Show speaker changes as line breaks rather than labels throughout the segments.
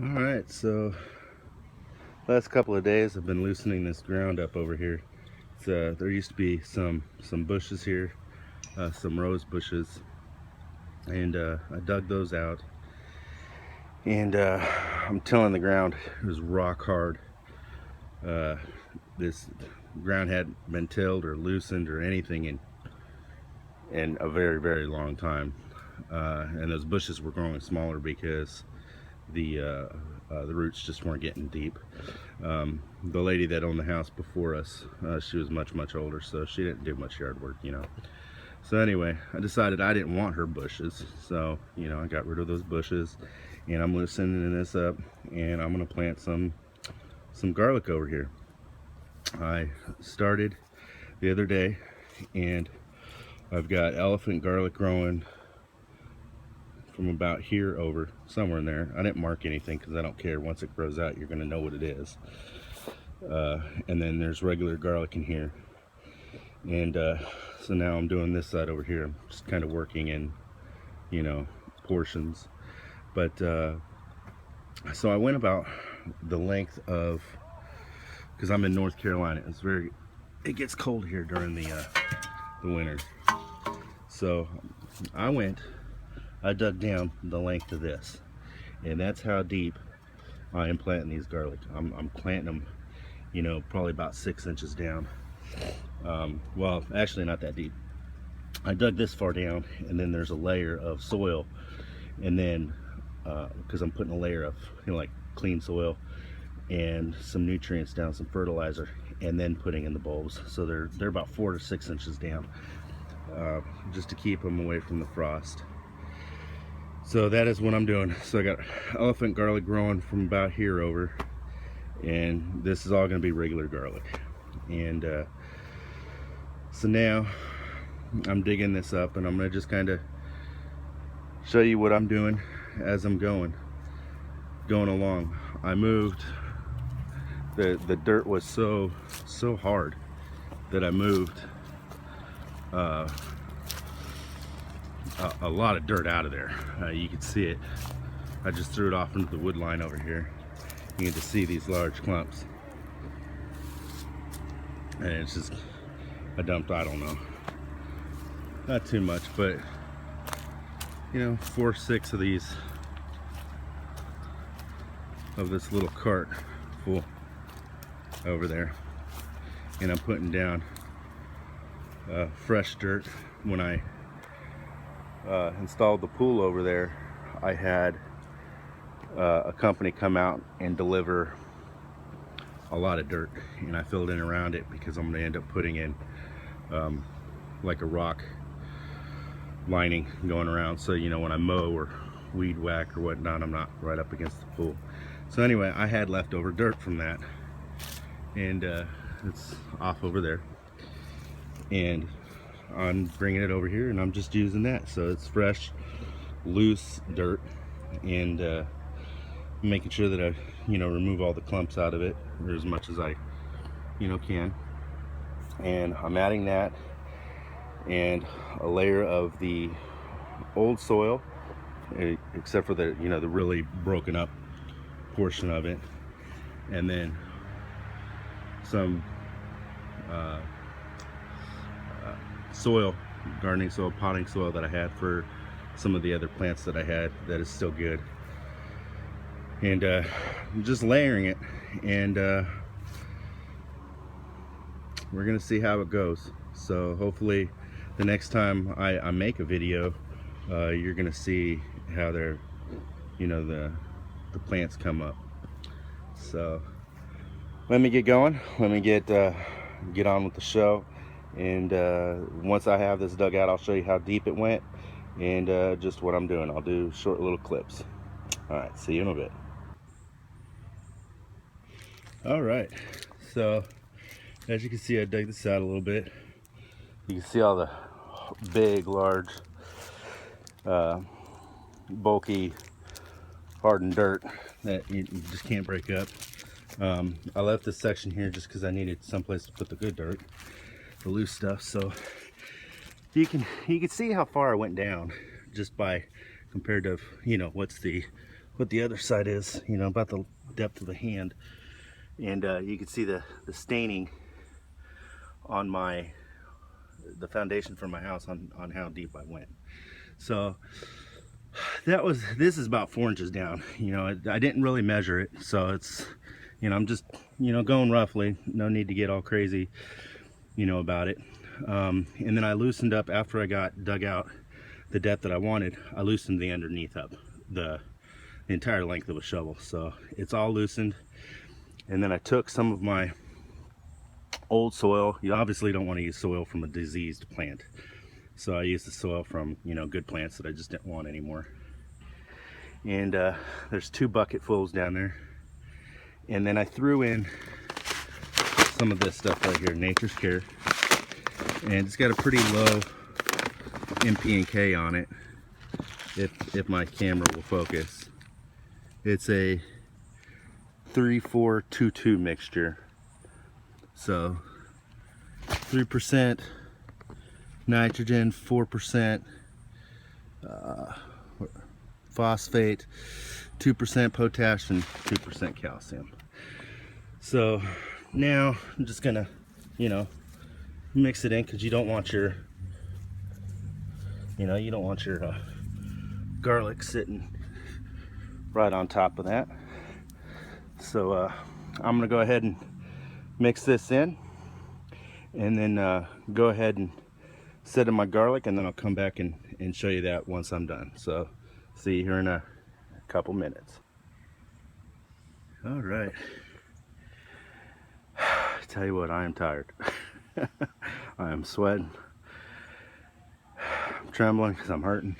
All right, so last couple of days I've been loosening this ground up over here. There used to be some bushes here, some rose bushes, and I dug those out. And I'm tilling the ground. It was rock hard. This ground hadn't been tilled or loosened or anything in a very, very long time. And those bushes were growing smaller because the roots just weren't getting deep. The lady that owned the house before us, she was much older, so she didn't do much yard work, you know. So anyway, I decided I didn't want her bushes, so I got rid of those bushes, and I'm loosening this up, and I'm gonna plant some garlic over here. I started the other day, and I've got elephant garlic growing from about here over somewhere in there. I didn't mark anything because I don't care. Once it grows out, you're going to know what it is. And then there's regular garlic in here. And so now I'm doing this side over here. I'm just kind of working in, portions. But so I went about the length of, because I'm in North Carolina. It gets cold here during the winter. So I dug down the length of this, and that's how deep I am planting these garlic. I'm planting them, probably about 6 inches down. Well, actually not that deep. I dug this far down, and then there's a layer of soil, and then because I'm putting a layer of like clean soil and some nutrients down, some fertilizer, and then putting in the bulbs. So they're about 4 to 6 inches down, just to keep them away from the frost. So that is what I'm doing. So I got elephant garlic growing from about here over, and this is all going to be regular garlic. And so now I'm digging this up, and I'm going to just kind of show you what I'm doing as I'm going along. I moved, the dirt was so hard that I moved a lot of dirt out of there. You can see it. I just threw it off into the wood line over here. You get to see these large clumps, and it's just, I dumped, I don't know, not too much, but 4 or 6 of these, of this little cart full over there. And I'm putting down fresh dirt. When I installed the pool over there, I had a company come out and deliver a lot of dirt, and I filled in around it because I'm going to end up putting in like a rock lining going around, so when I mow or weed whack or whatnot, I'm not right up against the pool. So anyway, I had leftover dirt from that, and it's off over there, and I'm bringing it over here, and I'm just using that. So it's fresh, loose dirt, and making sure that I remove all the clumps out of it, or as much as I can. And I'm adding that and a layer of the old soil, except for the the really broken up portion of it, and then some soil, gardening soil, potting soil that I had for some of the other plants that I had that is still good. And I'm just layering it, and we're gonna see how it goes. So hopefully the next time I make a video, you're gonna see how they're the plants come up. So let me get going. Let me get on with the show, and once I have this dug out, I'll show you how deep it went, and just what I'm doing. I'll do short little clips. All right, see you in a bit. All right, so as you can see, I dug this out a little bit. You can see all the big, large, bulky, hardened dirt that you just can't break up. I left this section here just because I needed someplace to put the good dirt, the loose stuff. So you can see how far I went down just by compared to what's the what the other side is, you know, about the depth of the hand. And you can see the staining on the foundation for my house on how deep I went. So this is about 4 inches down. You know, I didn't really measure it, so it's, you know, I'm just, you know, going roughly. No need to get all crazy, you know, about it. And then I loosened up after I got dug out the depth that I wanted. I loosened the underneath up, the entire length of a shovel, so it's all loosened. And then I took some of my old soil. You obviously don't want to use soil from a diseased plant, so I used the soil from, you know, good plants that I just didn't want anymore. And there's 2 bucketfuls down there. And then I threw in some of this stuff right here, Nature's Care, and it's got a pretty low NP&K on it, if my camera will focus. It's a 3-4-2-2 mixture, so 3% nitrogen, 4% phosphate, 2% potash, and 2% calcium. So now I'm just gonna, you know, mix it in, because you don't want your, you know, you don't want your garlic sitting right on top of that. So I'm gonna go ahead and mix this in, and then go ahead and set in my garlic, and then I'll come back and show you that once I'm done. So see you here in a couple minutes. All right. Tell you what, I am tired. I am sweating. I'm trembling because I'm hurting.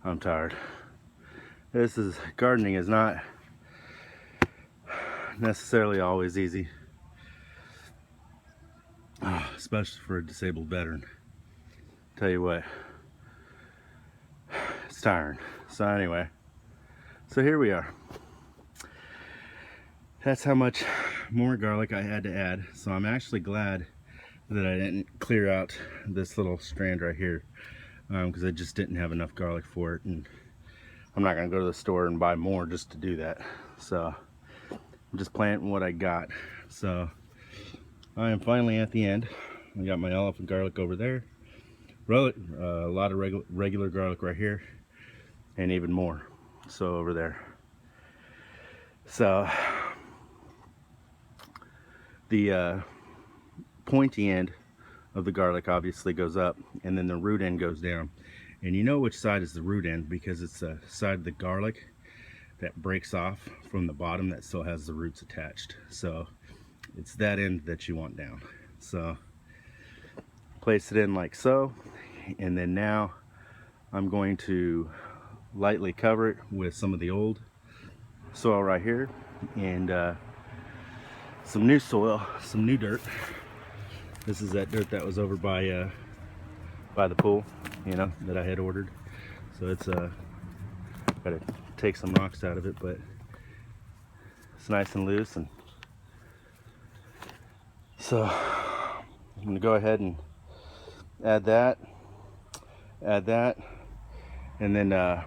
I'm tired. Gardening is not necessarily always easy, especially for a disabled veteran. Tell you what, it's tiring. So anyway, so here we are. That's how much more garlic I had to add. So I'm actually glad that I didn't clear out this little strand right here, because I just didn't have enough garlic for it, and I'm not gonna go to the store and buy more just to do that. So I'm just planting what I got. So I am finally at the end. I got my elephant garlic over there, a lot of regular garlic right here, and even more so over there. So the pointy end of the garlic obviously goes up, and then the root end goes down. And you know which side is the root end, because it's the side of the garlic that breaks off from the bottom that still has the roots attached. So it's that end that you want down. So place it in like so, and then now I'm going to lightly cover it with some of the old soil right here, and some new soil, some new dirt. This is that dirt that was over by the pool, you know, that I had ordered. So it's gotta take some rocks out of it, but it's nice and loose. And so I'm gonna go ahead and add that, and then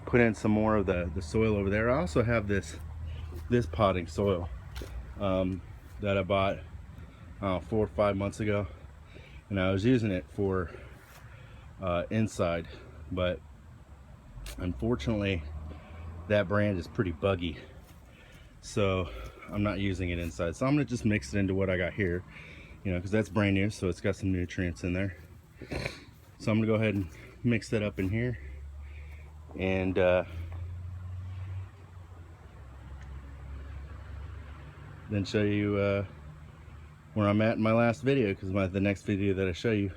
put in some more of the soil over there. I also have this potting soil that I bought 4 or 5 months ago, and I was using it for inside, but unfortunately that brand is pretty buggy, so I'm not using it inside. So I'm gonna just mix it into what I got here, you know, because that's brand new, so it's got some nutrients in there. So I'm gonna go ahead and mix that up in here, and then show you where I'm at in my last video, because the next video that I show you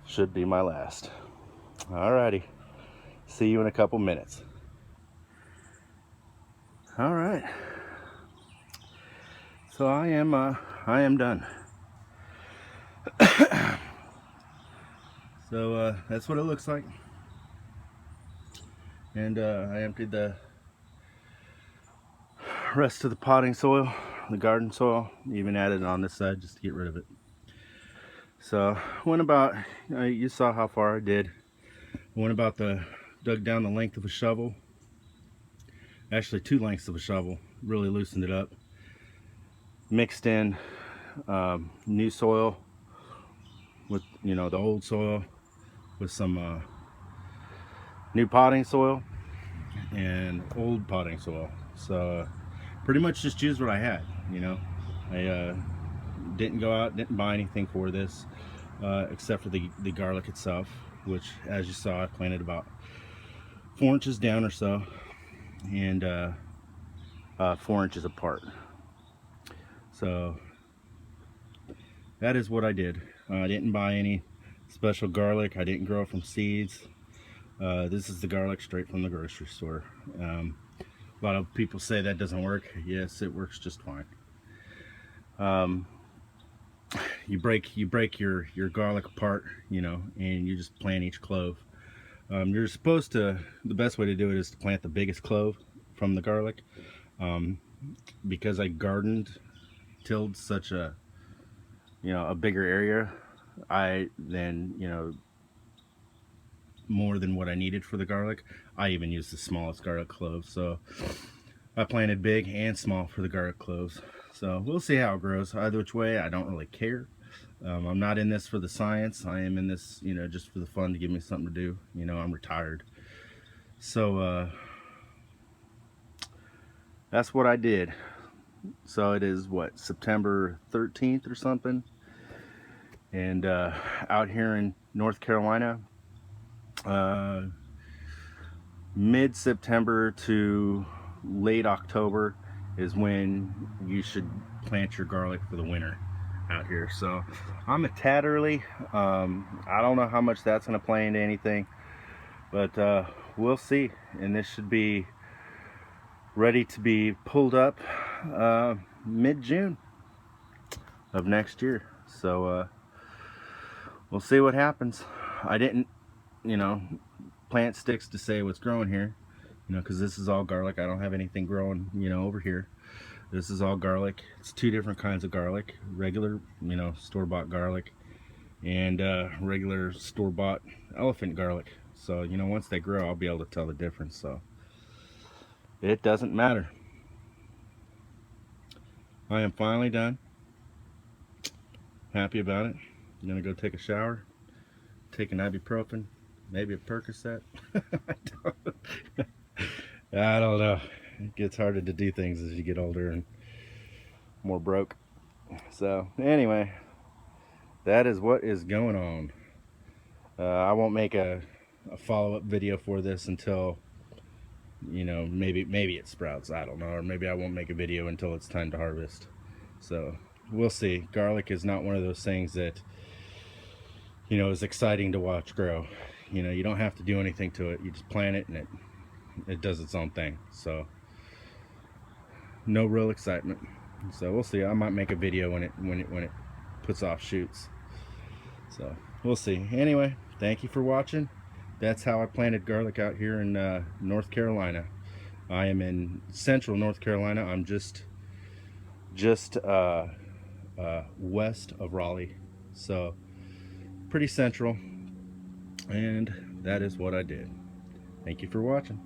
should be my last. Alrighty, see you in a couple minutes. All right, so I am done. So that's what it looks like, and I emptied the rest of the potting soil, the garden soil, even added it on this side just to get rid of it. So went about, you saw how far I did. I went about the dug down the length of a shovel, actually 2 lengths of a shovel, really loosened it up, mixed in new soil with, you know, the old soil with some new potting soil and old potting soil. So pretty much just used what I had, you know. I didn't go out, didn't buy anything for this, except for the garlic itself, which, as you saw, I planted about 4 inches down or so, and 4 inches apart. So that is what I did. I didn't buy any special garlic. I didn't grow it from seeds. This is the garlic straight from the grocery store. A lot of people say that doesn't work. Yes, it works just fine. You break your garlic apart, you know, and you just plant each clove. You're supposed to, the best way to do it is to plant the biggest clove from the garlic. Because I tilled such a, you know, a bigger area, you know, more than what I needed for the garlic, I even used the smallest garlic cloves. So I planted big and small for the garlic cloves. So we'll see how it grows. Either which way, I don't really care. I'm not in this for the science. I am in this, you know, just for the fun, to give me something to do. You know, I'm retired. So that's what I did. So it is, what, September 13th or something, and out here in North Carolina, mid-September to late October is when you should plant your garlic for the winter out here. So I'm a tad early. I don't know how much that's going to play into anything, but we'll see. And this should be ready to be pulled up mid-June of next year. So we'll see what happens. I didn't, you know, plant sticks to say what's growing here, you know, because this is all garlic. I don't have anything growing, you know, over here. This is all garlic. It's 2 different kinds of garlic: regular, you know, store-bought garlic, and regular store-bought elephant garlic. So, you know, once they grow, I'll be able to tell the difference. So it doesn't matter. I am finally done. Happy about it. I'm gonna go take a shower, take an ibuprofen, maybe a Percocet. I don't know. It gets harder to do things as you get older and more broke. So anyway, that is what is going on. I won't make a follow-up video for this until, you know, maybe it sprouts. I don't know. Or maybe I won't make a video until it's time to harvest. So we'll see. Garlic is not one of those things that, you know, is exciting to watch grow. You know, you don't have to do anything to it. You just plant it and it does its own thing. So no real excitement. So we'll see. I might make a video when it puts off shoots. So we'll see. Anyway, thank you for watching. That's how I planted garlic out here in North Carolina. I am in central North Carolina. I'm just west of Raleigh, so pretty central. And that is what I did. Thank you for watching.